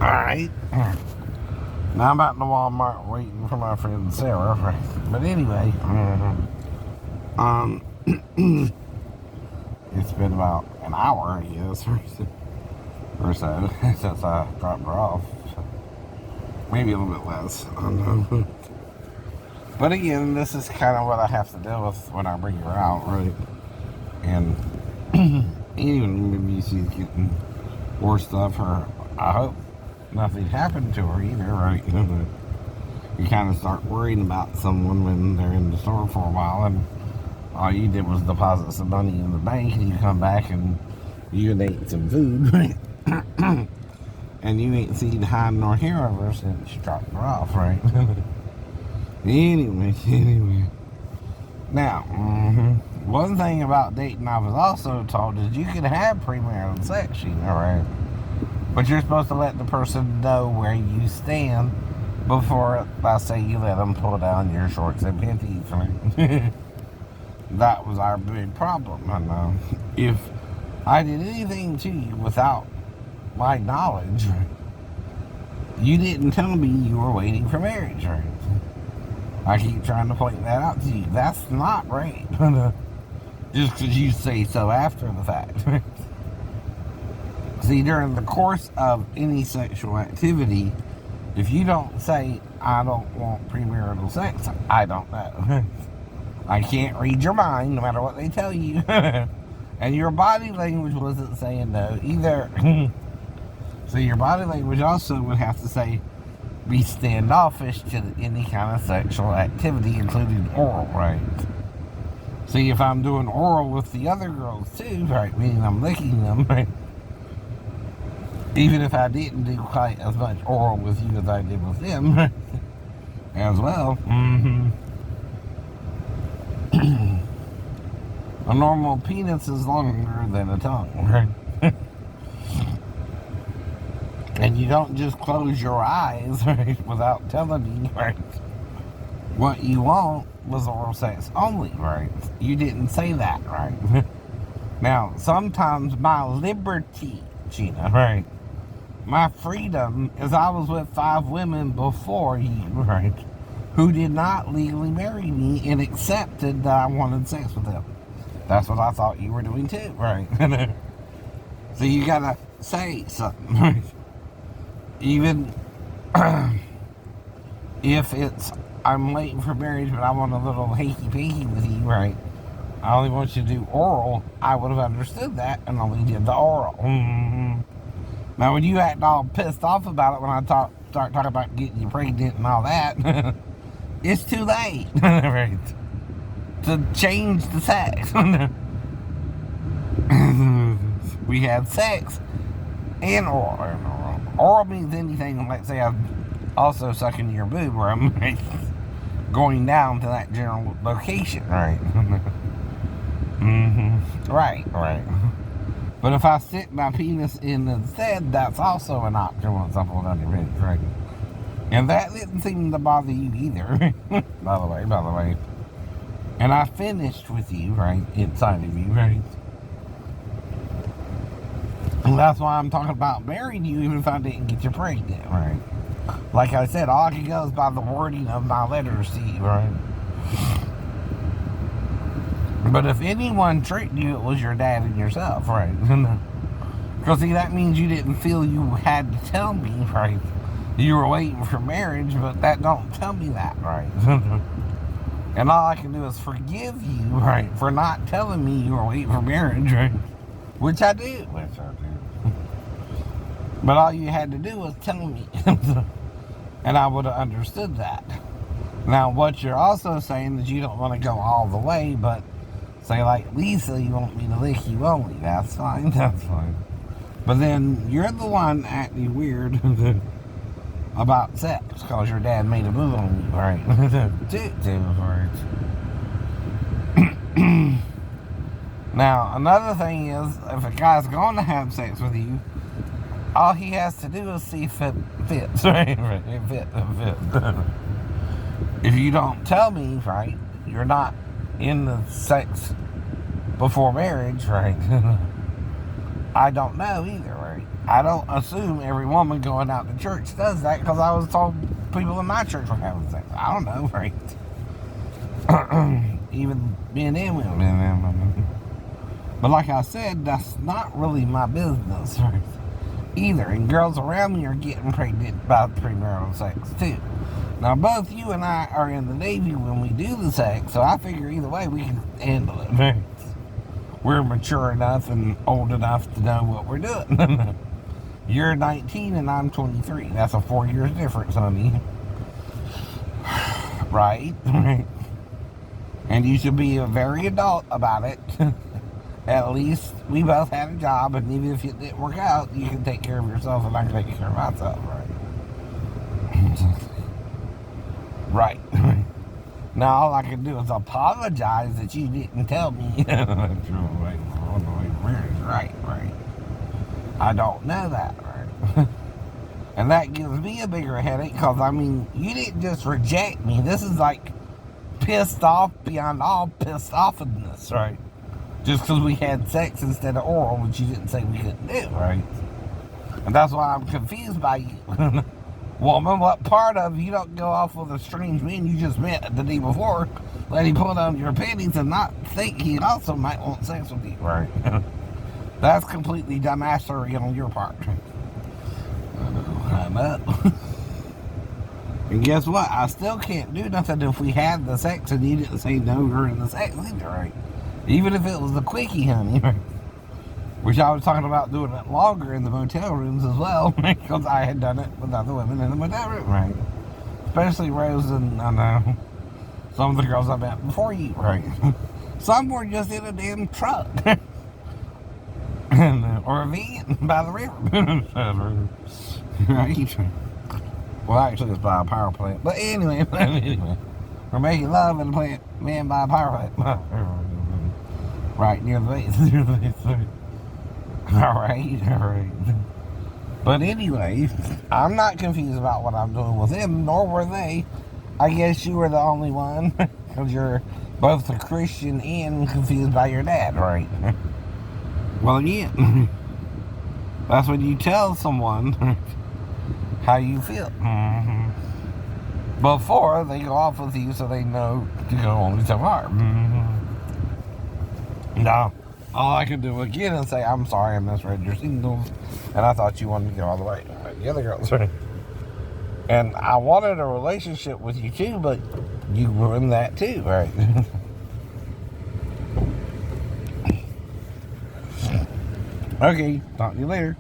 Alright. Now I'm out in the Walmart waiting for my friend Sarah. But anyway, it's been about an hour, I guess, or so since I dropped her off. Maybe a little bit less. I don't know. But again, this is kind of what I have to deal with when I bring her out, right? And even maybe she's getting worse stuff. I hope nothing happened to her either, right? You kind of start worrying about someone when they're in the store for a while, and all you did was deposit some money in the bank, and you come back and you ate some food, right? And you ain't seen hide nor hair of her since you dropped her off, right? Anyway. Now, one thing about dating I was also told is you can have premarital sex, right? But you're supposed to let the person know where you stand before, let's say, you let them pull down your shorts and panties, right? That was our big problem. And if I did anything to you without my knowledge, you didn't tell me you were waiting for marriage, right? I keep trying to point that out to you. That's not rape. Just because you say so after the fact. See, during the course of any sexual activity, if you don't say, I don't want premarital sex, I don't know. I can't read your mind, no matter what they tell you. And your body language wasn't saying no either. So your body language also would have to say, be standoffish to any kind of sexual activity, including oral, right? See, if I'm doing oral with the other girls too, right, meaning I'm licking them, right? Even if I didn't do quite as much oral with you as I did with them, right? As well. A normal penis is longer than a tongue, right? And you don't just close your eyes, right, without telling me, right? What you want was oral sex only, right? You didn't say that, right? Now, sometimes my liberty, Gina, right? My freedom is I was with 5 women before you, right? Who did not legally marry me and accepted that I wanted sex with them. That's what I thought you were doing too, right? So you gotta say something, right? Even if it's, I'm waiting for marriage, but I want a little hanky-panky with you, right? I only want you to do oral. I would have understood that and only did the oral. Now, when you act all pissed off about it, when I start talking about getting you pregnant and all that, it's too late, right? To change the sex. We had sex and oral. Oral means anything, like say I'm also sucking your boob, where I'm going down to that general location, right? Right. But if I stick my penis in instead, that's also an option once I pull down your penis, right? And that didn't seem to bother you either, by the way. And I finished with you, right, inside of you, right? And that's why I'm talking about marrying you, even if I didn't get you pregnant, right? Like I said, all I can go is by the wording of my letters to you, right? But if anyone tricked you, it was your dad and yourself, right? Because, see, that means you didn't feel you had to tell me, right? You were waiting for marriage, but that don't tell me that, right? And all I can do is forgive you, right, for not telling me you were waiting for marriage, right? Which I do. But all you had to do was tell me. And I would have understood that. Now, what you're also saying is you don't want to go all the way, but say like Lisa, you want me to lick you only. That's fine. But then you're the one acting weird about sex because your dad made a move on you, right? Now, another thing is, if a guy's going to have sex with you, all he has to do is see if it fits, right? It fits. If you don't tell me, right, you're not in the sex before marriage, right? I don't know either, right? I don't assume every woman going out to church does that, because I was told people in my church were having sex. I don't know, right? Even men and women. But like I said, that's not really my business, right? Either. And girls around me are getting pregnant by premarital sex too. Now, both you and I are in the Navy when we do the sex, so I figure either way we can handle it, right? We're mature enough and old enough to know what we're doing. You're 19 and I'm 23. That's a 4 years difference, honey. Right? And you should be a very adult about it. At least we both had a job, and even if it didn't work out, you can take care of yourself and I can take care of myself, right? Right. Now all I can do is apologize that you didn't tell me. Right. I don't know that, right? And that gives me a bigger headache, because, I mean, you didn't just reject me. This is like pissed off beyond all pissed offness, right? Just because we had sex instead of oral, which you didn't say we couldn't do, right? And that's why I'm confused by you. Woman, what part of you don't go off with a strange man you just met the day before, let him pull down your panties and not think he also might want sex with you, right? That's completely dumbassery on your part. I'm up. And guess what? I still can't do nothing if we had the sex and you didn't say no during the sex either, right? Even if it was the quickie, honey, right? Which I was talking about doing it longer in the motel rooms as well, because I had done it with other women in the motel room, right? Especially Rose and, I know, some of the girls I met before you, right? Some were just in a damn truck. Or a van by the river. Right? Well, actually, it's by a power plant. But anyway, we're making love in a plant, man, by a power plant. Right near the base. Alright. But anyway, I'm not confused about what I'm doing with him, nor were they. I guess you were the only one, because you're both a Christian and confused by your dad, right? Well, again, that's when you tell someone how you feel. Before they go off with you, so they know to go only so far. No. All I can do again is say, I'm sorry I misread your signals, and I thought you wanted to go all the way. Like the other girls, right? And I wanted a relationship with you too, but you ruined that too, right? Okay, talk to you later.